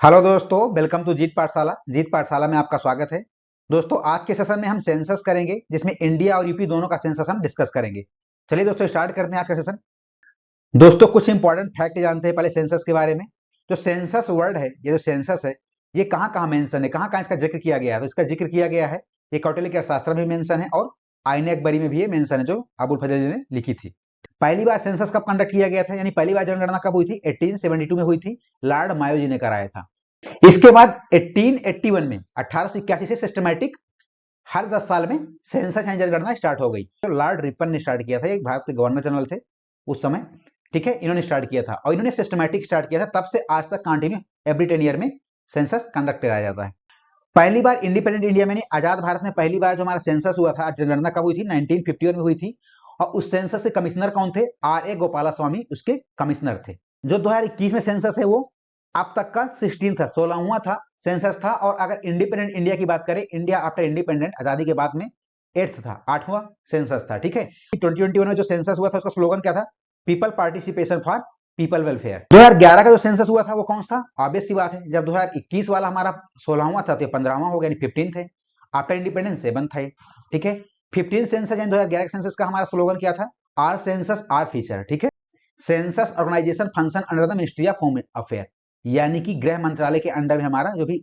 Hello दोस्तों, welcome to जीत पाठशाला। जीत पाठशाला में आपका स्वागत है। दोस्तों, आज के सेशन में हम सेंसस करेंगे, जिसमें इंडिया और यूपी दोनों का सेंसस हम डिस्कस करेंगे। चलिए दोस्तों, स्टार्ट करते हैं आज का सेशन। दोस्तों, कुछ इंपॉर्टेंट फैक्ट जानते हैं पहले सेंसस के बारे में। जो सेंसस वर्ड है, ये जो सेंसस है, ये कहाँ कहाँ मेंशन है, कहाँ कहाँ इसका जिक्र किया गया है। तो इसका जिक्र किया गया है, ये कौटिल्य के अर्थशास्त्र में मेंशन है और आईन अकबरी में भी ये मेंशन है, जो अबुल फजल जी ने लिखी थी। पहली बार सेंसस कब कंडक्ट किया गया था, यानी पहली बार जनगणना कब हुई थी? 1872 में हुई थी। लॉर्ड मायो जी ने कराया था। इसके बाद 1881 में 1881 से सिस्टमैटिक हर 10 साल में सेंसस यानी जनगणना स्टार्ट हो गई। तो लॉर्ड रिपन ने स्टार्ट किया था, एक भारत के गवर्नर जनरल थे उस समय। ठीक है, इन्होंने स्टार्ट किया था और इन्होंने सिस्टमैटिक स्टार्ट किया था। तब से आज तक कंटिन्यू एवरी 10 ईयर में सेंसस कंडक्ट कराया जाता है। पहली बार इंडिपेंडेंट इंडिया में नहीं, आजाद भारत में पहली बार जो हमारा सेंसस हुआ था, जनगणना कब हुई थी? 1951 में हुई थी। और उस सेंसस के कमिश्नर कौन थे? आर ए गोपाला स्वामी उसके कमिश्नर थे। जो 2021 में सेंसस है, वो अब तक का 16 था, 16वां था सेंसस था। और अगर इंडिपेंडेंट इंडिया की बात करें, इंडिया आफ्टर इंडिपेंडेंट आजादी के बाद में 8th था, 8वां सेंसस था। ठीक है, 2021 में जो सेंसस हुआ था, उसका स्लोगन क्या था? People participation for people welfare. 2011 का जो सेंसस हुआ था, वो कौन सा था? ऑब्वियस सी बात है, जब 2021 वाला हमारा 16वां था, तो 15वां हो गया, 15 थे। आफ्टर इंडिपेंडेंस 7 थे। ठीक है, 15 सेंसस यानी 2011 के सेंसस का हमारा स्लोगन क्या था? Our census our future. ठीक है, census organization function under the ministry of home affair, यानी कि गृह मंत्रालय के अंडर में हमारा जो भी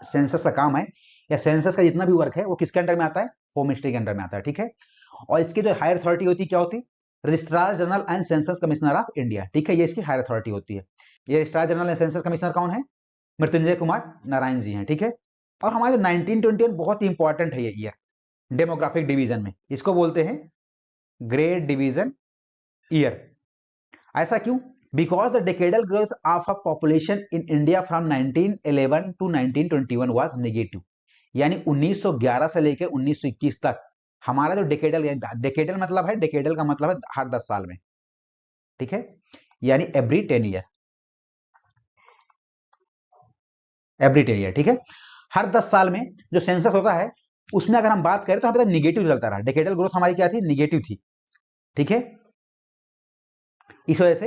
सेंसस का काम है या सेंसस का जितना भी वर्क है, वो किसके अंडर में आता है? होम मिनिस्ट्री के अंडर में आता है। ठीक है, और इसकी जो हायर अथॉरिटी होती है, क्या होती है? Registrar general and census commissioner of India. ठीक है, ये इसकी हायर अथॉरिटी होती है। ये registrar general and census commissioner कौन है? मृत्युंजय कुमार नारायण जी हैं। ठीक है, और हमारे जो 1921 बहुत ही इंपॉर्टेंट है ये ईयर डेमोग्राफिक डिवीजन में। इसको बोलते हैं ग्रेट डिवीजन ईयर। ऐसा क्यों? Because the decadal growth of a population in India from 1911 to 1921 was negative. यानी 1911 से लेकर 1921 तक हमारा जो डेकेडल, डेकेडल मतलब है, डेकेडल का मतलब है हर 10 साल में। ठीक है, यानी एवरी 10 ईयर, एवरी 10 ईयर। ठीक है, हर 10 साल में जो सेंसस होता है, उसमें अगर हम बात करें तो हमें निगेटिव चलता रहा। डेकेडल ग्रोथ हमारी क्या थी? निगेटिव थी। ठीक है, इस वजह से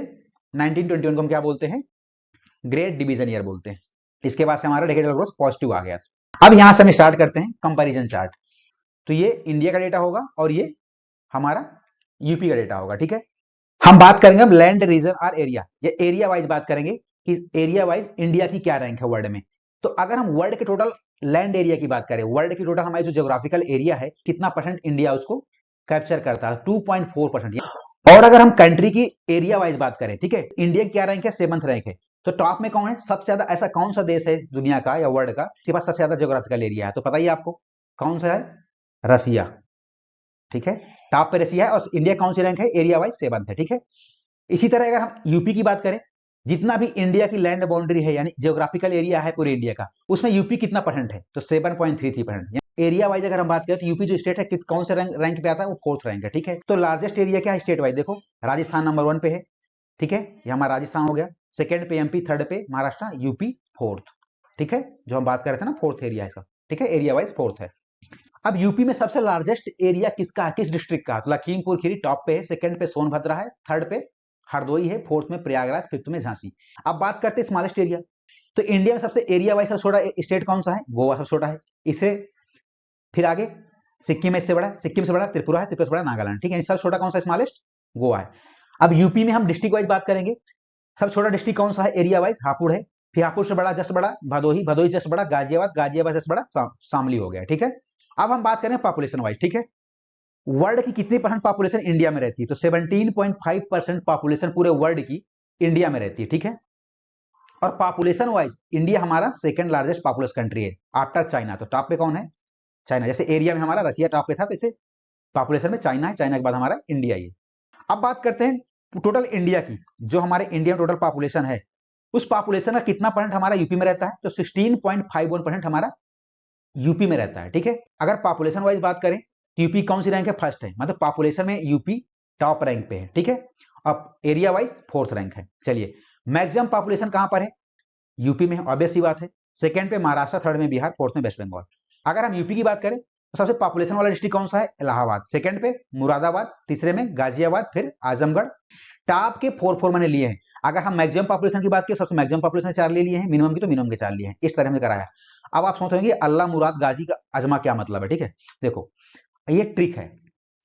1921 को हम क्या बोलते हैं? ग्रेट डिवीजन ईयर बोलते हैं। इसके बाद से हमारा डेकेडल ग्रोथ पॉजिटिव आ गया। अब यहां से हम स्टार्ट करते हैं कंपैरिजन चार्ट। तो ये इंडिया का डेटा होगा और ये हमारा यूपी का डेटा होगा। ठीक है, हम बात करेंगे अब लैंड, रीजन और एरिया। ये एरिया वाइज बात करेंगे कि एरिया वाइज इंडिया की क्या रैंक है वर्ल्ड में। तो अगर हम वर्ल्ड के टोटल लैंड एरिया की बात करें, वर्ल्ड की टोटल हमारी जो ज्योग्राफिकल एरिया है, कितना परसेंट इंडिया उसको कैप्चर करता है? 2.4%। और अगर हम कंट्री की एरिया वाइज बात करें, ठीक है, इंडिया क्या रैंक है? 7th रैंक है। तो टॉप में कौन है? सबसे ज्यादा ऐसा कौन सा देश है दुनिया का या वर्ल्ड का जिसके पास सबसे ज्यादा ज्योग्राफिकल एरिया है? तो पता ही आपको कौन सा है? रसिया। ठीक है, टॉप पे रसिया है। और इंडिया कौन सी रैंक है? एरिया वाइज 7th है। ठीक है, इसी तरह अगर हम यूपी की बात करें, जितना भी इंडिया की लैंड बाउंड्री है, यानी ज्योग्राफिकल एरिया है पूरे इंडिया का, उसमें यूपी कितना परसेंट है? तो 7.33%। एरिया वाइज अगर हम बात करें तो यूपी जो स्टेट है, कौन से रैंक पे आता है? वो 4th रैंक है। ठीक है, तो लार्जेस्ट एरिया क्या है स्टेट वाइज? देखो, राजस्थान नंबर 1 पे है। ठीक है, ये हमारा राजस्थान हो गया। सेकंड पे एमपी, थर्ड पे महाराष्ट्र, यूपी 4th। ठीक है, जो हम बात कर रहे थे ना, 4th एरिया इसका। ठीक है, एरिया वाइज 4th है। अब यूपी में सबसे लार्जेस्ट एरिया किसका है? किस डिस्ट्रिक्ट का? तो लखीमपुर खीरी टॉप पे है, सेकंड पे सोनभद्र है, थर्ड पे हरदोई है, 4th में प्रयागराज, 5th में झांसी। अब बात करते हैं स्मॉलेस्ट एरिया। तो इंडिया में सबसे एरिया वाइज सबसे छोटा स्टेट कौन सा है? गोवा सबसे छोटा है। इसे फिर आगे सिक्किम है, इससे बड़ा, सिक्किम से बड़ा त्रिपुरा है, त्रिपुरा से बड़ा नागालैंड। ठीक है, सबसे छोटा कौन सा? स्मॉलेस्ट गोवा है। अब यूपी में हम डिस्ट्रिक्ट वाइज बात करेंगे, सबसे छोटा डिस्ट्रिक्ट कौन सा है एरिया वाइज? हापुड़ है। फिर हापुड़ से बड़ा, जस्ट बड़ा भदोही, भदोही जस्ट बड़ा गाजियाबाद, गाजियाबाद जस्ट बड़ा शामली हो गया। ठीक है, अब हम बात करें पॉपुलेशन वाइज। ठीक है, वर्ल्ड की कितनी परसेंट पॉपुलेशन इंडिया में रहती है? तो 17.5% पॉपुलेशन पूरे वर्ल्ड की इंडिया में रहती है। ठीक है, और पॉपुलेशन वाइज इंडिया हमारा सेकंड लार्जेस्ट पॉपुलस कंट्री है आफ्टर चाइना। तो टॉप पे कौन है? चाइना। जैसे एरिया में हमारा रसिया टॉप पे था, तो इसे पॉपुलेशन में चाइना है, चाइना के बाद हमारा इंडिया ही है। अब बात करते हैं टोटल इंडिया की। जो हमारे इंडिया टोटल पॉपुलेशन है, उस पॉपुलेशन का कितना परसेंट हमारा यूपी में रहता है? तो 16.51% हमारा यूपी में रहता है। ठीक है, अगर पॉपुलेशन वाइज बात करें तो यूपी कौन सी रैंक है? फर्स्ट है, मतलब पॉपुलेशन में यूपी टॉप रैंक पे है। ठीक है, अब एरिया वाइज 4th रैंक है। चलिए, मैक्सिमम पॉपुलेशन कहां पर है? यूपी में, ऑब्वियस सी बात है। सेकंड पे महाराष्ट्र, थर्ड में बिहार, 4th में वेस्ट बंगाल। अगर हम यूपी की बात करें तो सबसे पॉपुलेशन वाला डिस्ट्रिक्ट कौन सा है? इलाहाबाद। सेकंड पे मुरादाबाद, तीसरे में गाजियाबाद, फिर आजमगढ़, टॉप के 4 मैंने लिए हैं। अगर हम मैक्सिमम पॉपुलेशन की बात करें, सबसे मैक्सिमम पॉपुलेशन 4 ले लिए हैं, मिनिमम की तो मिनिमम के 4 लिए हैं। इस तरह हमने कराया। अब आप सोच रहे हैं कि अल्लाह मुराद गाजी का अजमा क्या मतलब है, ठीक है। देखो ये ट्रिक है।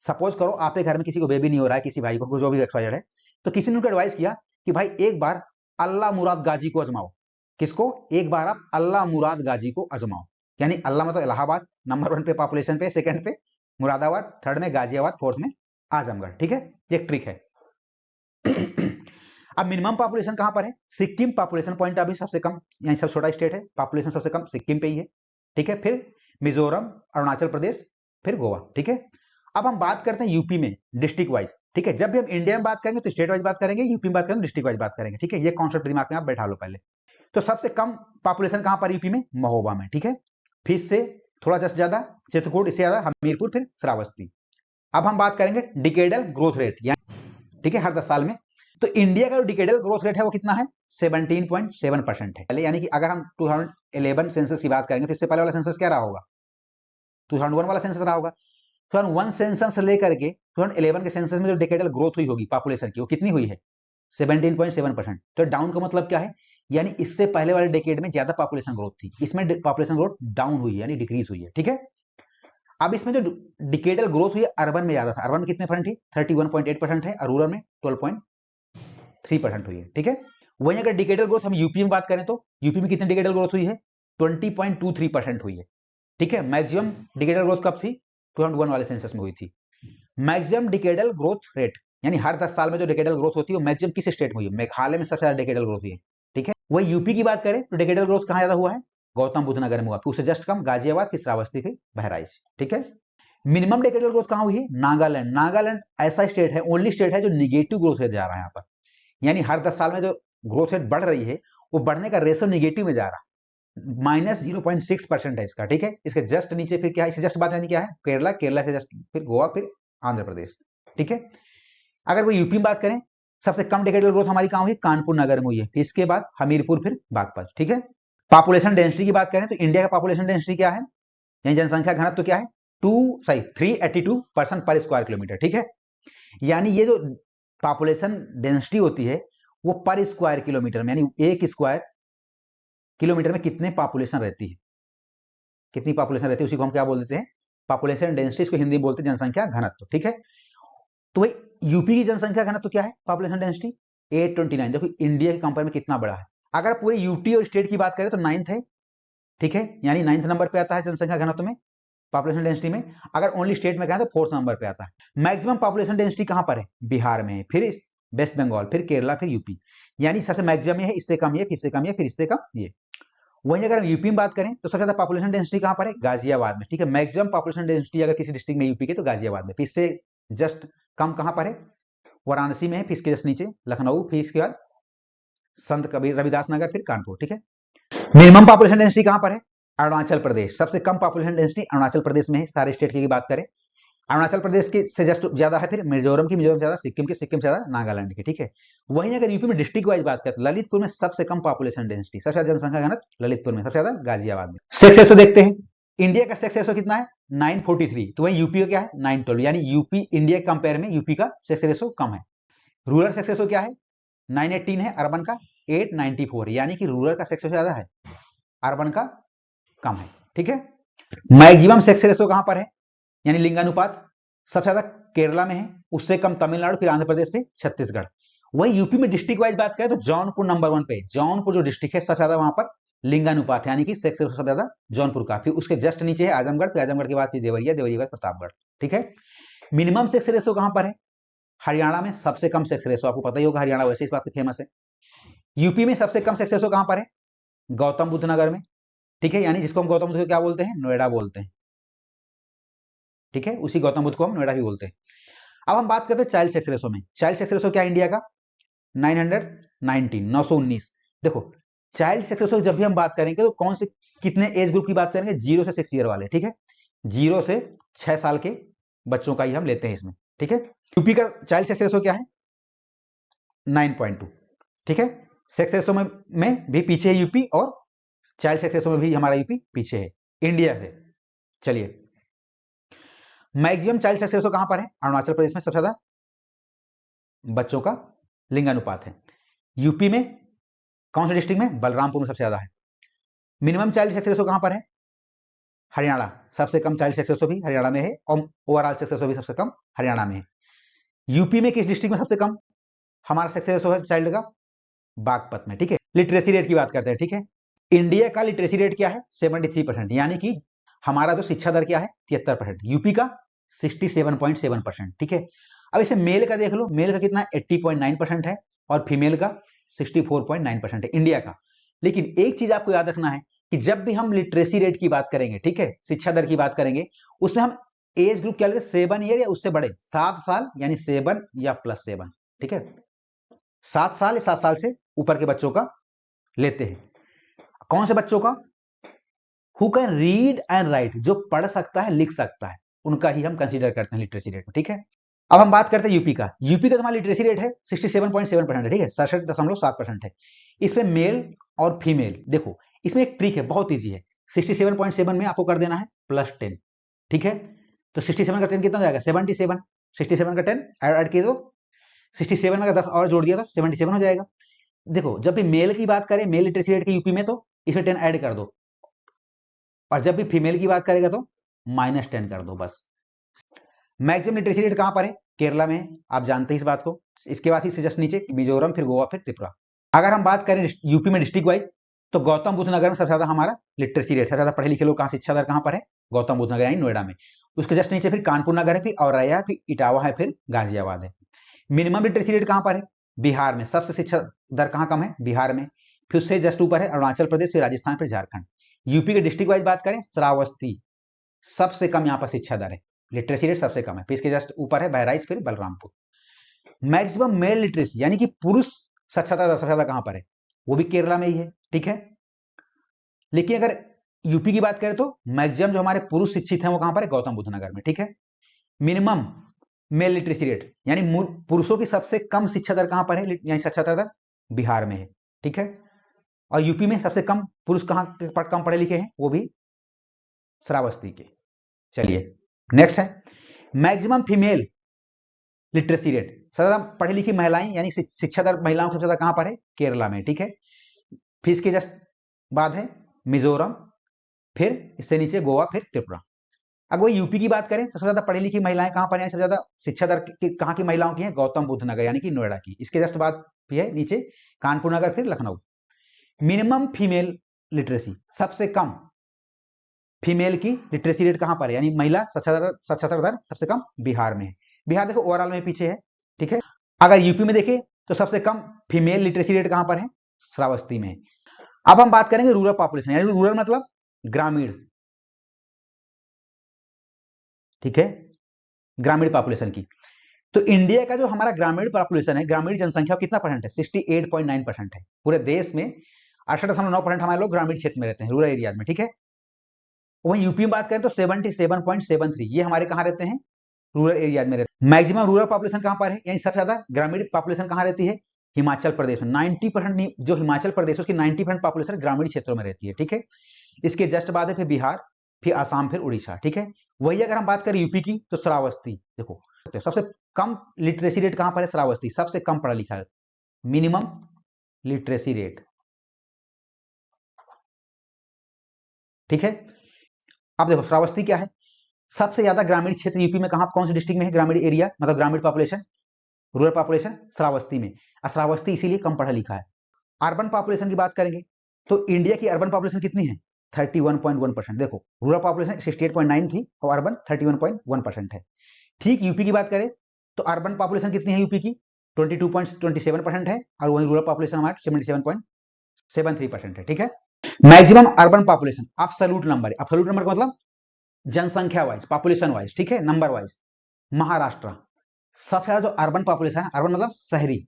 सपोज करो आपके घर में किसी को बेबी नहीं हो रहा है, किसी भाई को, जो भी एक्सवाइजेड है, तो किसी ने उनको एडवाइस किया कि भाई एक बार अल्लाह मुराद गाजी को आजमाओ। किसको? एक बार आप अल्लाह मुराद गाजी को आजमाओ। यानी अल्लाह मतलब इलाहाबाद, नंबर 1 पे पॉपुलेशन पे, सेकंड पे मुरादाबाद, थर्ड में गाजियाबाद, फोर्थ में आजमगढ़, ठीक है। ये ट्रिक है। अब मिनिमम पॉपुलेशन कहां पर है? सिक्किम पॉपुलेशन पॉइंट अभी सबसे कम, यानी सबसे छोटा स्टेट है, पॉपुलेशन सबसे कम सिक्किम पे ही है, ठीक है। फिर मिजोरम, अरुणाचल प्रदेश, फिर गोवा, ठीक है। अब हम बात करते हैं यूपी में डिस्ट्रिक्ट वाइज, ठीक है। जब भी हम इंडिया में बात करेंगे तो स्टेट वाइज बात करेंगे, यूपी में बात करेंगे डिस्ट्रिक्ट वाइज बात करेंगे, ठीक है। ये कॉन्सेप्ट दिमाग में आप बैठा लो पहले। तो सबसे कम पॉपुलेशन कहां पर यूपी में? महोबा में, ठीक है। फिर इससे थोड़ा जस्ट ज्यादा चित्रकूट, इससे ज्यादा हमीरपुर, फिर श्रावस्ती। अब हम बात करेंगे डिकेडल ग्रोथ रेट, ठीक है, हर 10 साल में। तो इंडिया का जो डिकेडल ग्रोथ रेट है वो कितना है? 17.7% है। पहले यानी कि अगर हम 2011 सेंसस की बात करेंगे तो इससे पहले वाला सेंसस क्या रहा होगा? 2001 वाला सेंसस रहा होगा। 2001 सेंसस से लेकर के 2011 के सेंसस में जो डिकेडल ग्रोथ हुई होगी पॉपुलेशन की, वो कितनी हुई है? 17.7%। तो डाउन का मतलब क्या है? यानी इससे पहले वाले डिकेड में ज्यादा पॉपुलेशन ग्रोथ थी, इसमें पॉपुलेशन ग्रोथ डाउन हुई है, यानी डिक्रीज हुई है, ठीक है। अब इसमें जो डिकेडल ग्रोथ हुई है अर्बन में ज्यादा था। अर्बन में कितने परसेंट थी? 31.8% है, और रूरल में 12.3% हुई है, ठीक है। वहीं अगर डिकेडल ग्रोथ हम यूपी में बात करें तो यूपी में कितनी डिकेडल ग्रोथ हुई है? 20.23% हुई है, ठीक है। मैक्सिमम डिकेडल ग्रोथ कब थी? 2001 वाले सेंसस में हुई थी। मैक्सिमम डिकेडल ग्रोथ रेट, यानी हर 10 साल में जो डिकेडल ग्रोथ होती है वो मैक्सिमम किस स्टेट में हुई है? मेघालय में सबसे ज्यादा डिकेडल ग्रोथ हुई है, ठीक है। वही यूपी की बात करें तो डिकेडल ग्रोथ कहां ज्यादा हुआ है? गौतम बुद्ध नगर में हुआ, फिर उससे जस्ट कम गाजियाबाद, फिर श्रावस्ती, फिर बहराइच, ठीक है। मिनिमम डिकेडल ग्रोथ कहां हुई है? नागालैंड। नागालैंड ऐसा स्टेट है, ओनली स्टेट है जो निगेटिव ग्रोथ रेट जा रहा है यहाँ पर। यानी हर 10 साल में जो ग्रोथ रेट बढ़ रही है वो बढ़ने का रेशो निगेटिव में जा रहा है, -0.6% है इसका, ठीक है। इसके जस्ट नीचे फिर क्या है? इससे जस्ट बात यानी क्या है? केरला, केरला से जस्ट फिर गोवा, फिर आंध्र प्रदेश, ठीक है। अगर वो यूपी में बात करें, सबसे कम डिकेडल ग्रोथ हमारी कहां हुई? कानपुर नगर में हुई है, फिर इसके बाद हमीरपुर, फिर बागपत, ठीक है। पॉपुलेशन डेंसिटी की बात करें तो इंडिया का पॉपुलेशन डेंसिटी क्या है? यानी जनसंख्या घनत्व तो क्या है? 382 पर्सन पर स्क्वायर किलोमीटर, ठीक है। यानी ये जो पॉपुलेशन डेंसिटी होती है वो पर स्क्वायर किलोमीटर में, यानी एक स्क्वायर किलोमीटर में कितने पॉपुलेशन रहती है, कितनी पॉपुलेशन रहती है, उसी को हम क्या बोल देते हैं? Population density. इसको हिंदी में बोलते हैं जनसंख्या घनत्व, ठीक है। तो भाई यूपी की जनसंख्या घनत्व क्या है? Population density 829। देखो इंडिया के कंपेयर में कितना बड़ा है। अगर पूरे यूटी और स्टेट की बात करें तो 9th है, ठीक है। यानी 9th नंबर पे आता है जनसंख्या घनत्व में, पॉपुलेशन डेंसिटी में। अगर ओनली स्टेट में कहें तो 4th नंबर पे आता है। मैक्सिमम पॉपुलेशन डेंसिटी कहां पर है? बिहार में, फिर वेस्ट बंगाल, फिर केरला, फिर यूपी। यानी सबसे मैक्सिमम है, इससे कम ये, फिर इससे कम ये, फिर इससे कम ये। वहीं अगर हम यूपी में बात करें तो सबसे ज्यादा पॉपुलेशन डेंसिटी कहां पर है? गाजियाबाद में, ठीक है। मैक्सिमम पॉपुलेशन डेंसिटी अगर किसी डिस्ट्रिक्ट में यूपी के तो गाजियाबाद में, फिर इससे जस्ट कम कहां पर है? वाराणसी में है, फिर इसके जस्ट नीचे लखनऊ, फिर इसके बाद संत कबीर रविदास नगर, फिर कानपुर, ठीक है। मिनिमम पॉपुलेशन डेंसिटी कहां पर है? अरुणाचल प्रदेश। सबसे कम पॉपुलेशन डेंसिटी अरुणाचल प्रदेश में है, सारे स्टेट की बात करें। अरुणाचल प्रदेश की से जस्ट ज्यादा है, फिर मिजोरम की, मिजोरम ज्यादा, सिक्किम की, सिक्किम से ज्यादा, नागालैंड की, ठीक है। वहीं अगर यूपी में डिस्ट्रिक्ट वाइज बात करें तो ललितपुर में सबसे कम पॉपुलेशन डेंसिटी, सबसे ज्यादा जनसंख्या घनत्व ललितपुर में, सबसे ज्यादा गाजियाबाद में। सेक्स रेशो देखते हैं, इंडिया का सेक्स रेशो कितना है? 943। तो वहीं यूपी का क्या है? 912। यानी यूपी इंडिया के कंपेयर में यूपी का सेक्स रेशो कम है। रूरल सेक्स रेशो क्या है? 918 है, अर्बन का 894, यानी कि रूरल का सेक्स रेशो ज्यादा है, अर्बन का कम है, ठीक है। मैक्सिमम सेक्स रेशो कहां पर है? यानी लिंगानुपात सबसे ज्यादा केरला में है, उससे कम तमिलनाडु, फिर आंध्र प्रदेश, पे छत्तीसगढ़। वही यूपी में डिस्ट्रिक्ट वाइज बात करें तो जौनपुर नंबर 1 पे, जौनपुर जो डिस्ट्रिक्ट है सबसे ज्यादा वहां पर लिंगानुपात है, यानी कि सेक्स रेशो सबसे ज्यादा जौनपुर का। फिर उसके जस्ट नीचे है आजमगढ़, फिर आजमगढ़ के बाद फिर देवरिया, देवरिया के बाद प्रतापगढ़, ठीक है। मिनिमम सेक्स रेशो कहां पर है? हरियाणा में सबसे कम सेक्स रेशो, आपको पता ही होगा, हरियाणा वैसे इस बात पे फेमस है। यूपी में सबसे कम सेक्स रेशो कहां पर है? गौतम बुद्ध नगर में, ठीक है। यानी जिसको हम गौतम बुद्ध को क्या बोलते हैं? नोएडा बोलते हैं, ठीक है। उसी गौतम बुद्ध को हम नोएडा भी बोलते हैं। अब हम बात करते हैं चाइल्ड सेक्स रेशो में। चाइल्ड सेक्स रेशो क्या है इंडिया का? 919। देखो चाइल्ड सेक्स रेशो जब भी हम बात करेंगे तो कौन से कितने एज ग्रुप की बात करेंगे? 0 से 6 ईयर वाले, ठीक है। 0 से 6 साल के बच्चों का ही हम लेते हैं इसमें, ठीक है। यूपी का चाइल्ड सेक्स रेशो क्या है? 9.2, ठीक है। सेक्स रेशो में भी पीछे है यूपी, और चाइल्ड सेक्स रेशो में भी हमारा यूपी पीछे है इंडिया से। चलिए मैक्सिमम चाइल्ड सेक्स रेशो कहां पर है? अरुणाचल प्रदेश में सबसे ज्यादा बच्चों का लिंगानुपात है। यूपी में कौन से डिस्ट्रिक्ट में? बलरामपुर में सबसे ज्यादा है। मिनिमम चाइल्ड सेक्स रेशो कहां पर है? हरियाणा। सबसे कम चाइल्ड सेक्स रेशो भी हरियाणा में है और ओवरऑल सेक्स रेशो भी सबसे कम हरियाणा में है। यूपी में किस डिस्ट्रिक्ट में सबसे कम हमारा सेक्स रेशो है चाइल्ड का? बागपत में। ठीक है। लिटरेसी रेट की बात करते हैं। ठीक है, इंडिया का लिटरेसी रेट क्या है? 73%, यानी कि हमारा जो शिक्षा दर क्या है? 73%। यूपी का 67.7%। ठीक है। अब इसे मेल का देख लो, मेल का कितना? 80.9% है और फीमेल का 64.9% है इंडिया का। लेकिन एक चीज आपको याद रखना है कि जब भी हम लिटरेसी रेट की बात करेंगे, ठीक है, शिक्षा दर की बात करेंगे, उसमें हम एज ग्रुप क्या लेते हैं? 7 ईयर या उससे बड़े, 7 साल यानी 7 या +7। ठीक है, 7 साल या 7 साल से ऊपर के बच्चों का लेते हैं। कौन से बच्चों का? Who can read and right, जो पढ़ सकता है लिख सकता है, उनका ही हम कंसीडर करते हैं लिटरेसी रेट में। ठीक है। अब हम बात करते हैं यूपी का। यूपी का तुम्हारा लिटरेसी रेट है 67.7% है। ठीक है, 67.7% है। इसमें मेल और फीमेल देखो, इसमें एक ट्रिक है, बहुत ईजी है। 67.7 में आपको कर देना है +10। ठीक है, तो 67 का 10 कितना हो जाएगा? 77। 67 का 10 ऐड किए तो 67 में 10 और जोड़ दिया तो 77 हो जाएगा। देखो, जब भी मेल की बात करें, मेल लिटरेसी रेट के यूपी में, तो इसमें 10 ऐड कर दो, और जब भी फीमेल की बात करेगा तो -10 कर दो बस। मैक्सिमम लिटरेसी रेट कहां पर है? केरला में, आप जानते हैं इस बात को। इसके बाद इससे जस्ट नीचे मिजोरम, फिर गोवा, फिर त्रिपुरा। अगर हम बात करें यूपी में डिस्ट्रिक्ट वाइज, तो गौतम बुद्ध नगर में सबसे ज्यादा हमारा लिटरेसी रेट, सबसे ज्यादा पढ़े लिखे लोग कहां, शिक्षा दर कहां पर है? गौतम बुद्ध नगर यानी नोएडा में। उसके जस्ट नीचे फिर कानपुर नगर है, फिर औरैया, फिर इटावा है, फिर गाजियाबाद है। मिनिमम लिटरेसी रेट कहां पर है? बिहार में। सबसे शिक्षा दर कहां कम है? बिहार में। फिर उससे जस्ट ऊपर है अरुणाचल प्रदेश, फिर राजस्थान, फिर झारखंड। यूपी के डिस्ट्रिक्ट वाइज बात करें, श्रावस्ती सबसे कम यहाँ पर शिक्षा दर है, लिटरेसी रेट सबसे कम है। फिर इसके जस्ट ऊपर है बहराइच, फिर बलरामपुर। मैक्सिमम मेल लिटरेसी यानी कि पुरुष साक्षरता दर सबसे ज्यादा कहां पर है? वो भी केरला में ही है। ठीक है, लेकिन अगर यूपी की बात करें तो मैक्सिमम जो हमारे पुरुष शिक्षित हैं वो कहां पर है? गौतम बुद्ध नगर में। ठीक है। मिनिमम मेल लिटरेसी रेट यानी पुरुषों की सबसे कम शिक्षा दर कहां पर है, यानी साक्षरता दर? बिहार में है। ठीक है, और यूपी में सबसे कम पुरुष कहां कम पढ़े लिखे हैं? वो भी श्रावस्ती के। चलिए नेक्स्ट है मैक्सिमम फीमेल लिटरेसी रेट। सबसे ज्यादा पढ़ी लिखी महिलाएं यानी शिक्षा दर महिलाओं की सबसे ज्यादा कहां पर है? केरला में। ठीक है, फिर इसके जस्ट बाद है मिजोरम, फिर इससे नीचे गोवा, फिर त्रिपुरा। अगर वही यूपी की बात करें तो सबसे ज्यादा पढ़ी लिखी महिलाएं कहां पर है? सबसे ज्यादा शिक्षा दर कहां की महिलाओं की है? गौतम बुद्ध नगर यानी कि नोएडा की। इसके जस्ट बाद भी है नीचे कानपुर नगर, फिर लखनऊ। मिनिमम फीमेल लिटरेसी, सबसे कम फीमेल की लिटरेसी रेट कहां पर है, यानी महिला साक्षरता दर सबसे कम बिहार में है। बिहार देखो ओवरऑल में पीछे है। ठीक है, अगर यूपी में देखें तो सबसे कम फीमेल लिटरेसी रेट कहां पर है? श्रावस्ती में। अब हम बात करेंगे रूरल पॉपुलेशन, यानी रूरल मतलब ग्रामीण। ठीक है, ग्रामीण पॉपुलेशन की। तो इंडिया का जो हमारा ग्रामीण पॉपुलेशन है, ग्रामीण जनसंख्या कितना परसेंट है? 68.9% है। पूरे देश में 68.9% हमारे लोग ग्रामीण क्षेत्र में रहते हैं, रूरल एरियाज में। ठीक है, वहीं यूपी में बात करें तो 77.73, ये हमारे कहां रहते हैं? रूरल एरियाज में रहते हैं। मैक्सिमम रूरल पॉपुलेशन कहां पर है, यानी सबसे ज्यादा ग्रामीण पॉपुलेशन कहां रहती है? हिमाचल प्रदेश में। 90% जो हिमाचल प्रदेश उसकी 90% पॉपुलेशन ग्रामीण क्षेत्रों में रहती है। ठीक है, इसके जस्ट बाद है फिर बिहार, फिर आसाम, फिर उड़ीसा। ठीक है, वही अगर हम बात करें यूपी की तो श्रावस्ती देखो, सबसे कम लिटरेसी रेट कहां पर है? श्रावस्ती, सबसे कम पढ़ा लिखा है। Minimum literacy rate. ठीक है, अब देखो श्रावस्ती क्या है? सबसे ज्यादा ग्रामीण क्षेत्र यूपी में कहां, कौन से डिस्ट्रिक्ट में है ग्रामीण एरिया, मतलब ग्रामीण पॉपुलेशन, रूरल पॉपुलेशन? श्रावस्ती में। श्रावस्ती इसीलिए कम पढ़ा लिखा है। अर्बन पॉपुलेशन की बात करेंगे तो इंडिया की अर्बन पॉपुलेशन कितनी है? 31.1%। देखो, रूरल पॉपुलेशन 68.9 थी और अर्बन 31.1% है। ठीक यूपी की बात करें तो अर्बन पॉपुलेशन कितनी है यूपी की? 22.27% है, और वहीं रूरल पॉपुलेशन हमारा 77.73% है। ठीक है, maximum urban population absolute number है। एब्सोल्यूट नंबर का मतलब जनसंख्या वाइज, पॉपुलेशन वाइज। ठीक है, नंबर वाइज। महाराष्ट्र सबसे ज्यादा जो अर्बन पॉपुलेशन है, अर्बन मतलब शहरी।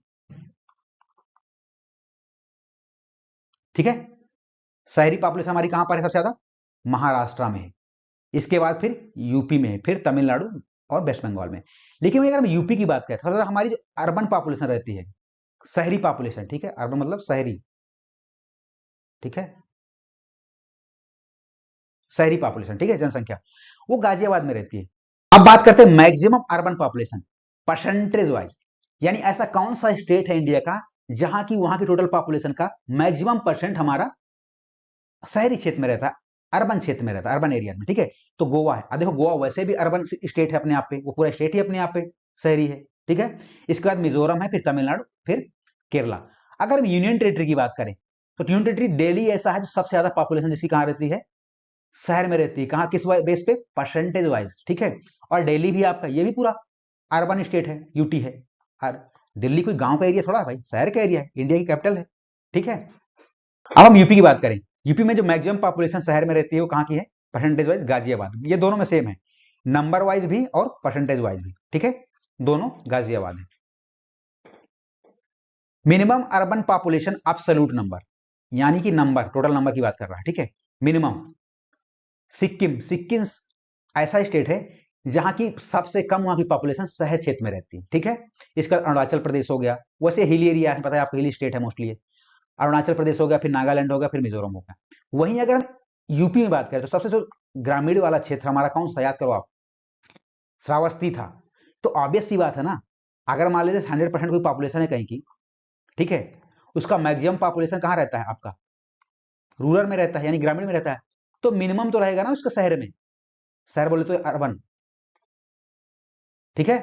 ठीक है, शहरी पॉपुलेशन हमारी कहां पर है? सबसे ज्यादा महाराष्ट्र में है। इसके बाद फिर यूपी में है, फिर तमिलनाडु और वेस्ट बंगाल में। लेकिन अगर हम यूपी की बात करें तो सबसे ज्यादा हमारी जो अर्बन पॉपुलेशन रहती है, शहरी पॉपुलेशन। ठीक है, अर्बन मतलब शहरी। ठीक है, शहरी पॉपुलेशन। ठीक है, जनसंख्या वो गाजियाबाद में रहती है। अब बात करते हैं maximum urban population percentage wise. यानी ऐसा कौन सा स्टेट है इंडिया का जहां की वहां की टोटल पॉपुलेशन का मैक्सिमम परसेंट हमारा शहरी क्षेत्र में रहता है, अर्बन क्षेत्र में रहता है, अर्बन एरिया में, ठीक है। तो गोवा है। देखो गोवा वैसे भी अर्बन स्टेट है अपने आप पे, वो पूरा स्टेट ही अपने आप पे शहरी है, ठीक है। इसके बाद मिजोरम है, फिर तमिलनाडु, फिर केरला। अगर हम यूनियन टेरिटरी की बात करें तो यूनियन टेरिटरी दिल्ली ऐसा है जो सबसे ज्यादा पॉपुलेशन जिसकी कहां रहती है, शहर में रहती है। कहां, किस बेस पे, परसेंटेज वाइज, ठीक है। और दिल्ली भी आपका, ये भी पूरा अर्बन स्टेट है, यूटी है। और दिल्ली कोई गांव का एरिया थोड़ा भाई, शहर का एरिया है, इंडिया की कैपिटल है, ठीक है। अब हम यूपी की बात करें, यूपी में जो मैक्सिमम पॉपुलेशन शहर में रहती है वो कहां की है, परसेंटेज वाइज गाजियाबाद। ये दोनों में सेम है, नंबर वाइज भी और परसेंटेज वाइज भी, ठीक है, दोनों गाजियाबाद है। Minimum urban population absolute number, यानी कि नंबर, टोटल नंबर की बात कर रहा है, ठीक है, मिनिमम। सिक्किम, सिक्किम ऐसा स्टेट है जहां की सबसे कम वहां की पॉपुलेशन शहर क्षेत्र में रहती है, ठीक है। इसका अरुणाचल प्रदेश हो गया, वैसे हिली एरिया है, पता है आपको, हिली स्टेट है मोस्टली। अरुणाचल प्रदेश हो गया, फिर नागालैंड हो गया, फिर मिजोरम हो गया। वहीं अगर हम यूपी में बात करें तो सबसे जो ग्रामीण वाला क्षेत्र हमारा कौन सा, याद करो आप, श्रावस्ती था। तो ऑब्वियस सी बात है ना, अगर मान लीजिए 100% कोई पॉपुलेशन है कहीं की, ठीक है, उसका मैक्सिमम पॉपुलेशन कहां रहता है आपका, रूरल में रहता है, यानी ग्रामीण में रहता है, तो मिनिमम तो रहेगा ना उसका शहर में, शहर बोले तो अर्बन, ठीक है,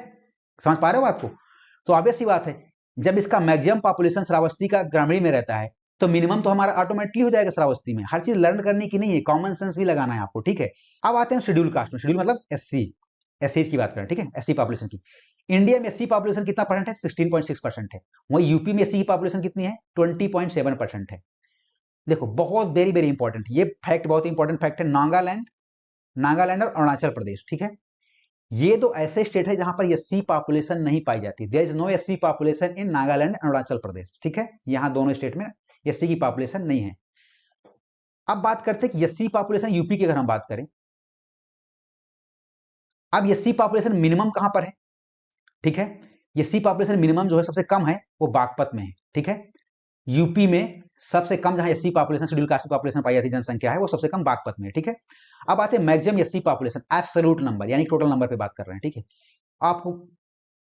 समझ पा रहे हो बात को। तो ऑब्वियस सी बात है, जब इसका मैक्सिमम पॉपुलेशन श्रावस्ती का ग्रामीण में रहता है तो मिनिमम तो हमारा ऑटोमेटिकली हो जाएगा श्रावस्ती में। हर चीज लर्न करने की नहीं है, कॉमन सेंस भी लगाना है आपको, ठीक है। अब आते हैं शेड्यूल कास्ट में, शेड्यूल मतलब एससी, एससी की बात करें, ठीक है, एससी पॉपुलेशन की। इंडिया में एससी पॉपुलेशन कितना परसेंट है, 16.6% है। वही यूपी में एससी की पॉपुलेशन कितनी है, 20.7% है। देखो बहुत वेरी वेरी इंपॉर्टेंट, ये फैक्ट बहुत इंपॉर्टेंट फैक्ट है। नागालैंड, नागालैंड और अरुणाचल प्रदेश, ठीक है, ये दो ऐसे स्टेट है जहां पर एससी पॉपुलेशन नहीं पाई जाती। There is no SC population in Nagaland Arunachal Pradesh, ठीक है, यहां दोनों स्टेट में एससी की पॉपुलेशन नहीं है। अब बात करते हैं कि एससी पॉपुलेशन यूपी की अगर हम बात करें, अब एससी पॉपुलेशन मिनिमम कहां पर है, ठीक है, एससी पॉपुलेशन मिनिमम जो है सबसे कम है वो बागपत में है, ठीक है। यूपी में सबसे कम जहां एससी पॉपुलेशन, शेड्यूल कास्ट की पॉपुलेशन पाई जाती है, जनसंख्या है, वो सबसे कम बागपत में है, ठीक है। अब आते हैं maximum SC population, absolute number, यानी टोटल नंबर पे बात कर रहे हैं, ठीक है। आपको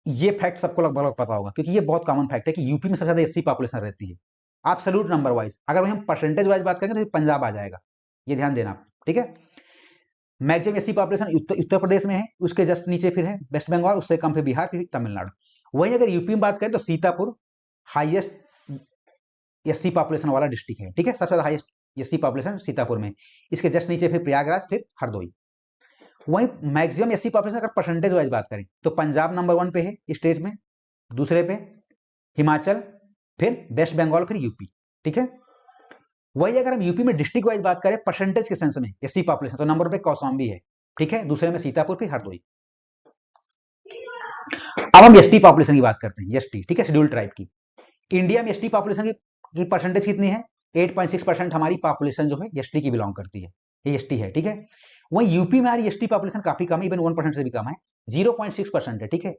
ये फैक्ट सबको लगभग पता होगा क्योंकि ये बहुत कॉमन फैक्ट है कि यूपी में सबसे ज्यादा एससी पॉपुलेशन रहती है एब्सोल्यूट नंबर वाइज। अगर हम परसेंटेज वाइज बात करेंगे तो पंजाब आ जाएगा, ये ध्यान देना, ठीक है। Maximum SC population Uttar Pradesh में है, उसके जस्ट नीचे फिर है वेस्ट बंगाल, उससे कम फिर बिहार, फिर तमिलनाडु। वहीं अगर यूपी में बात करें तो सीतापुर हाईएस्ट एससी पॉपुलेशन वाला डिस्ट्रिक्ट है, ठीक है, सबसे ज्यादा हाईएस्ट एससी पॉपुलेशन सीतापुर में। इसके जस्ट नीचे फिर प्रयागराज, फिर हरदोई। वहीं मैक्सिमम एससी पॉपुलेशन अगर परसेंटेज वाइज बात करें तो पंजाब नंबर 1 पे है स्टेट में, दूसरे पे हिमाचल, फिर वेस्ट बंगाल, फिर यूपी, ठीक है। वही अगर हम यूपी में डिस्ट्रिक्ट वाइज बात करें परसेंटेज के सेंस में एससी पॉपुलेशन, तो नंबर पे कौशाम्बी है, ठीक है, दूसरे में सीतापुर, फिर हरदोई। अब हम एसटी पॉपुलेशन की बात करते हैं, एसटी, ठीक है, शेड्यूल ट्राइब की। इंडिया में एसटी पॉपुलेशन की परसेंटेज कितनी है, 8.6% हमारी पॉपुलेशन जो है एसटी की बिलोंग करती है, ये एसटी है, ठीक है। वहीं यूपी में हमारी एसटी पॉपुलेशन काफी कम है, इवन 1% से भी कम है, 0.6% है, ठीक है।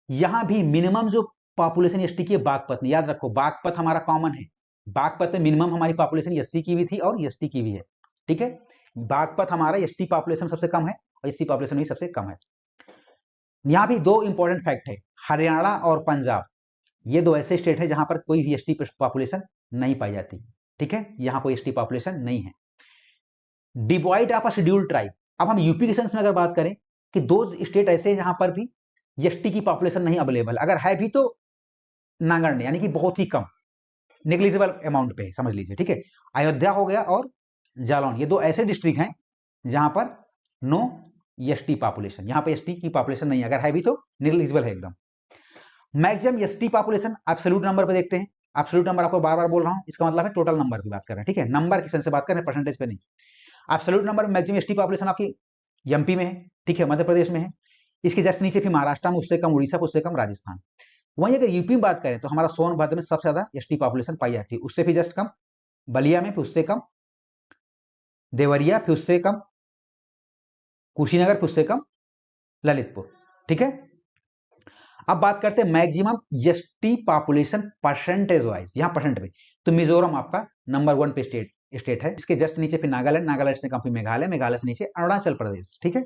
यहां भी मिनिमम जो पॉपुलेशन एसटी की है बागपत में, याद रखो बागपत हमारा कॉमन है, बागपत में मिनिमम हमारी पॉपुलेशन एससी की भी थी और एसटी की भी है, ठीक है। बागपत हमारा एसटी पॉपुलेशन सबसे कम है और एससी पॉपुलेशन भी सबसे कम है। यहां भी दो इंपॉर्टेंट फैक्ट है, हरियाणा और पंजाब, ये दो ऐसे स्टेट है जहां पर कोई भी एसटी पॉपुलेशन नहीं पाई जाती, ठीक है, यहां कोई एसटी पॉपुलेशन नहीं है। Divide of a schedule tribe, अब हम यूपी के सेंस में अगर बात करें कि दो स्टेट ऐसे हैं जहां पर भी एसटी की पॉपुलेशन नहीं अवेलेबल, अगर है भी तो नगण्य, यानी कि बहुत ही कम, नेग्लिजिबल अमाउंट पे समझ लीजिए, ठीक है। अयोध्या हो गया और जालौन, ये दो ऐसे डिस्ट्रिक्ट हैं जहां पर नो एसटी पॉपुलेशन, यहां पे एसटी की पॉपुलेशन नहीं है, अगर है भी तो नेग्लिजिबल है एकदम। Maximum ST population absolute number पे देखते हैं, एब्सोल्यूट नंबर आपको बार बार बोल रहा हूं, इसका मतलब है टोटल नंबर की बात कर रहे हैं, ठीक है, नंबर की सेंस से बात कर रहे हैं, परसेंटेज पे नहीं। Absolute number maximum ST population आपकी एमपी में है, ठीक है, मध्य प्रदेश में है, इसके जस्ट नीचे फिर महाराष्ट्र में, उससे कम उड़ीसा, उससे कम राजस्थान। वहीं अगर यूपी में बात करें तो हमारा सोनभद्र में सबसे ज्यादा एसटी पॉपुलेशन पाई जाती है, उससे भी जस्ट कम बलिया में, फिर उससे कम देवरिया, फिर उससे कम कुशीनगर, फिर उससे कम ललितपुर, ठीक है। अब बात करते हैं maximum ST population percentage wise, यहां परसेंट में, तो मिजोरम आपका नंबर 1 पे स्टेट है, इसके जस्ट नीचे फिर नागालैंड, नागालैंड से कम फिर मेघालय, मेघालय से नीचे अरुणाचल प्रदेश, ठीक है।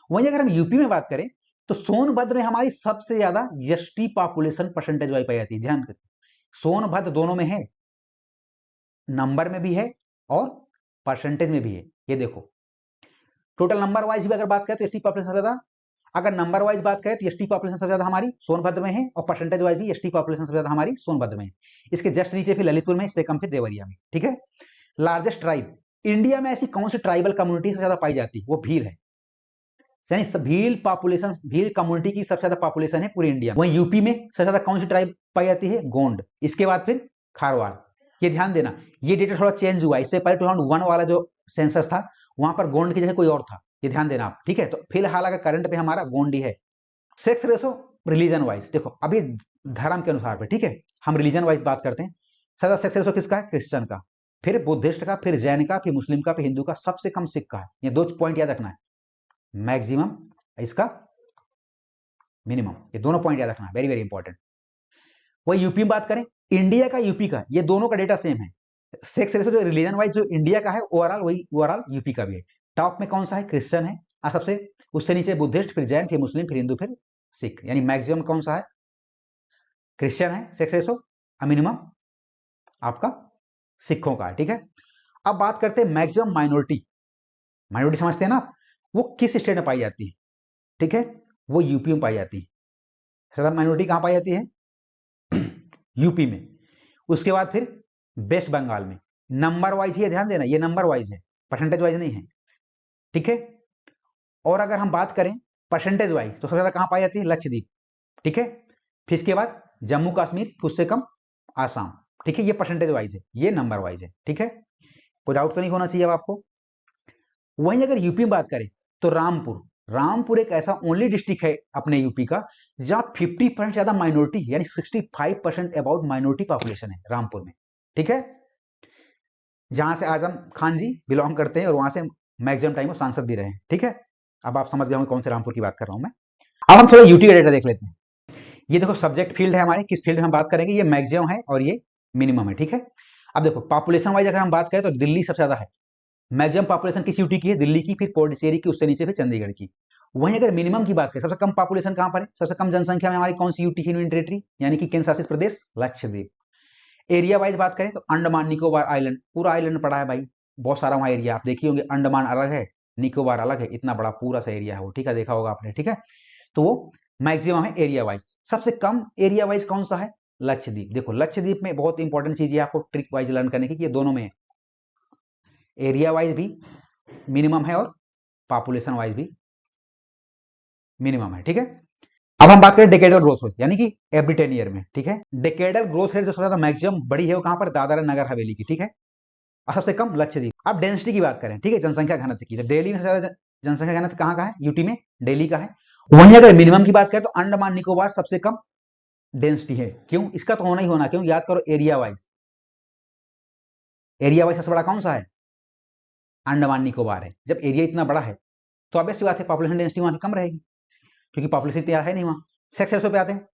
वहीं अगर हम यूपी में बात करें तो सोनभद्र में हमारी सबसे ज्यादा एसटी पॉपुलेशन परसेंटेज वाइज पाई जाती है। ध्यान रखिए, सोनभद्र दोनों में है, नंबर में भी है और परसेंटेज में भी है। ये देखो, टोटल नंबर वाइज भी अगर बात करें तो एसटी पॉपुलेशन सबसे ज्यादा, अगर नंबर वाइज बात करें तो एसटी पॉपुलेशन सबसे ज्यादा हमारी सोनभद्र में है, और परसेंटेज वाइज भी एसटी पॉपुलेशन सबसे ज्यादा हमारी सोनभद्र में है। इसके जस्ट नीचे फिर ललितपुर में, इससे कम फिर देवरिया में। ठीक है, लार्जेस्ट ट्राइब, इंडिया में ऐसी कौन सी ट्राइबल कम्युनिटी सबसे ज्यादा पाई जाती है? वो भील है। भील पॉपुलेशन, भील कम्युनिटी की सबसे ज्यादा पॉपुलेशन है पूरी इंडिया में। वहीं यूपी में सबसे ज्यादा कौन सी ट्राइब पाई जाती है? गोंड। इसके बाद फिर खारवाड़। ये ध्यान देना, ये डेटा थोड़ा चेंज हुआ, इससे पहले 2001 वाला जो सेंसस था वहां पर गोंड की जगह कोई और था, ये ध्यान देना आप। ठीक है, तो फिलहाल अगर करंट पे हमारा गोंड ही है। सेक्स रेशो रिलीजन वाइज देखो, अभी धर्म के अनुसार पे, ठीक है, हम रिलीजन वाइज बात करते हैं। सबसे सेक्स रेशो किसका है? क्रिश्चियन का, फिर बुद्धिस्ट का, फिर जैन का, फिर मुस्लिम का, फिर हिंदू का, सबसे कम सिख का है। ये 2 पॉइंट याद रखना है, मैक्सिमम, इसका मिनिमम, ये दोनों पॉइंट याद रखना, वेरी वेरी इंपॉर्टेंट। वही यूपी में बात करें, इंडिया का यूपी का, ये दोनों का डेटा सेम है। सेक्स रेशो जो रिलीजन वाइज जो इंडिया का है ओवरऑल, वही ओवरऑल यूपी का भी है। टॉप में कौन सा है? क्रिश्चियन है, और सबसे उससे नीचे बुद्धिस्ट, फिर जैन, फिर मुस्लिम, फिर हिंदू, फिर सिख। यानी मैक्सिमम कौन सा है? क्रिश्चियन है सेक्स रेशो, और मिनिमम आपका सिखों का है। ठीक है, अब बात करते हैं मैक्सिमम माइनॉरिटी। माइनॉरिटी समझते हैं ना आप, वो किस स्टेट में पाई जाती है? ठीक है, वो यूपी में पाई जाती है। ज्यादा माइनॉरिटी कहां पाई जाती है? यूपी में। उसके बाद फिर वेस्ट बंगाल में। नंबर वाइज ही ध्यान देना, ये नंबर वाइज है, परसेंटेज वाइज नहीं है। ठीक है, और अगर हम बात करें परसेंटेज वाइज तो सबसे ज्यादा कहां पाई जाती है? लक्षद्वीप। ठीक है, फिर इसके बाद जम्मू कश्मीर, उससे कम आसाम। ठीक है, ये परसेंटेज वाइज है, ये नंबर वाइज है। ठीक है, कोई डाउट तो नहीं होना चाहिए अब आपको। वहीं अगर यूपी में बात करें तो रामपुर, रामपुर एक ऐसा ओनली डिस्ट्रिक्ट है अपने यूपी का जहां 50% ज्यादा माइनॉरिटी, यानी 65% अबाउट माइनॉरिटी पॉपुलेशन है रामपुर में। ठीक है, जहां से आजम खान जी बिलोंग करते हैं और वहां से मैक्सिमम टाइम वो सांसद भी रहे हैं। ठीक है, अब आप समझ गए होंगे कौन से रामपुर की बात कर रहा हूं मैं। अब हम थोड़ा यूटी का डेटा देख लेते हैं। ये देखो सब्जेक्ट फील्ड है हमारे, किस फील्ड में हम बात करेंगे, ये मैक्सिमम है और ये मिनिमम है। ठीक है, अब देखो पॉपुलेशन वाइज अगर हम बात करें तो दिल्ली सबसे ज्यादा है। मैक्सिमम पॉपुलेशन किस यूटी की है? दिल्ली की, फिर पौंडीचेरी की, उससे नीचे फिर चंडीगढ़ की। वहीं अगर मिनिमम की बात करें, सबसे कम पॉपुलेशन कहां पर है? सबसे कम जनसंख्या में हमारी कौन सी यूटी है? यूनियन टेरिटरी, यानी कि केंद्र शासित प्रदेश लक्षद्वीप। एरिया वाइज बात करें तो अंडमान निकोबार आइलैंड, पूरा आइलैंड पड़ा है भाई, बहुत सारा वहां एरिया, आप देखिए होंगे, अंडमान अलग है, निकोबार अलग है, इतना बड़ा पूरा सा एरिया है वो। ठीक है, देखा होगा आपने। ठीक है, तो वो मैक्सिमम है एरिया वाइज। सबसे कम एरिया वाइज कौन सा है? लक्षद्वीप। देखो लक्षद्वीप में बहुत इंपॉर्टेंट चीज है आपको ट्रिक वाइज लर्न करने की, ये दोनों में है, एरिया वाइज भी मिनिमम है और पॉपुलेशन वाइज भी मिनिमम है। ठीक है, अब हम बात करें डेकेडल ग्रोथ रेट, यानी कि एवरी 10 ईयर में। ठीक है, डेकेडल ग्रोथ रेट जो सबसे ज्यादा मैक्सिमम बड़ी है वो कहां पर? दादरा नगर हवेली की। ठीक है, और सबसे कम लक्षद्वीप। अब डेंसिटी की बात करें, ठीक है, जनसंख्या घनत्व की, तो दिल्ली में सबसे ज्यादा जनसंख्या घनत्व कहां का है? यूटी में, दिल्ली का है। वहीं अगर मिनिमम की बात करें तो अंडमान निकोबार सबसे कम डेंसिटी है। क्यों? इसका तो होना ही होना, क्यों? याद करो, एरिया वाइज, एरिया वाइज सबसे बड़ा कौन सा है? अंडमान निकोबार है। जब एरिया इतना बड़ा है तो ऑब्वियस सी बात है पॉपुलेशन डेंसिटी वहां की कम रहेगी, क्योंकि पॉपुलेशन इतना है नहीं वहां। सेक्स रेशो पे आते हैं,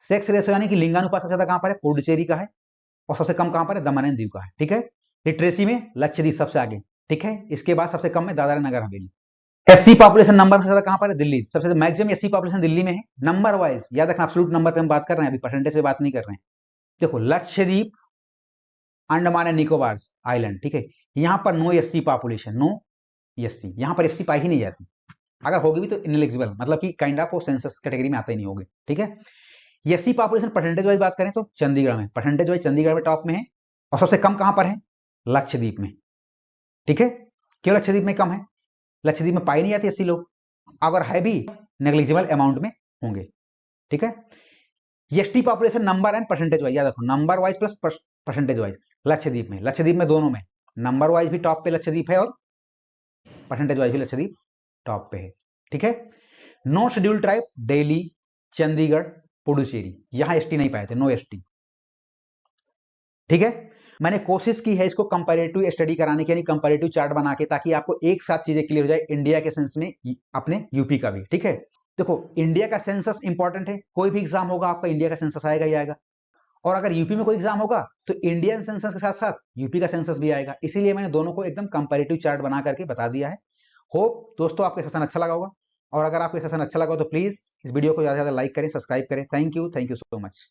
सेक्स रेशो यानी कि लिंगानुपात सबसे ज्यादा कहां पर है? पुडुचेरी का है, और सबसे कम कहां पर है? दमन एंड दीव का है। ठीक है, लिटरेसी में लक्षद्वीप सबसे आगे। ठीक है, इसके बाद सबसे कम में Dadra Nagar Haveli. SC population number सबसे ज्यादा कहां पर है? दिल्ली, सबसे मैक्सिमम एससी पॉपुलेशन दिल्ली में है नंबर वाइज। याद रखना, एब्सोल्यूट नंबर पे हम बात कर रहे हैं, अभी परसेंटेज पे बात नहीं कर रहे हैं। देखो लक्षद्वीप, अंडमान एंड निकोबार आइलैंड, ठीक है, यहां पर no SC population, no SC, यहां पर एससी पाई ही नहीं जाती, अगर होगी भी तो इनएलिजिबल, मतलब कि काइंड ऑफ सेंसस कैटेगरी में आते ही नहीं होगे। ठीक है, एससी पॉपुलेशन परसेंटेज वाइज बात करें तो चंडीगढ़ में, परसेंटेज वाइज चंडीगढ़ में टॉप में है, और सबसे कम कहां पर है? लक्षद्वीप में। ठीक है, क्यों लक्षद्वीप में कम है? लक्षद्वीप में पाई नहीं जाती 80 लोग, अगर है भी नेग्लिजिबल अमाउंट में होंगे। ठीक है, ST population number and percentage wise, याद रखो, number wise plus percentage wise. Lakshadweep में दोनों में, नंबर वाइज भी टॉप पे लक्षद्वीप है और परसेंटेज वाइज भी लक्षद्वीप टॉप पे है। ठीक है, no scheduled tribe Delhi, Chandigarh, Puducherry, यहां एसटी नहीं पाए थे, नो एसटी। ठीक है, मैंने कोशिश की है इसको कंपैरेटिव स्टडी कराने की, यानी कंपैरेटिव चार्ट बना के, ताकि आपको एक साथ चीजें क्लियर हो जाए, इंडिया के सेंस में अपने यूपी का भी। ठीक है, देखो इंडिया का सेंसस इंपॉर्टेंट है, कोई भी एग्जाम होगा आपका इंडिया का सेंसस आएगा ही आएगा, और अगर यूपी में कोई एग्जाम होगा तो इंडियन सेंसस के साथ साथ यूपी का सेंसस भी आएगा, इसीलिए मैंने दोनों को एकदम कंपैरेटिव चार्ट बना करके बता दिया है। होप दोस्तों आपको सेशन अच्छा लगा होगा। और अगर आपको ये सेशन अच्छा लगा हो तो प्लीज इस वीडियो को ज्यादा से ज्यादा लाइक करें, सब्सक्राइब करें। Thank you so much.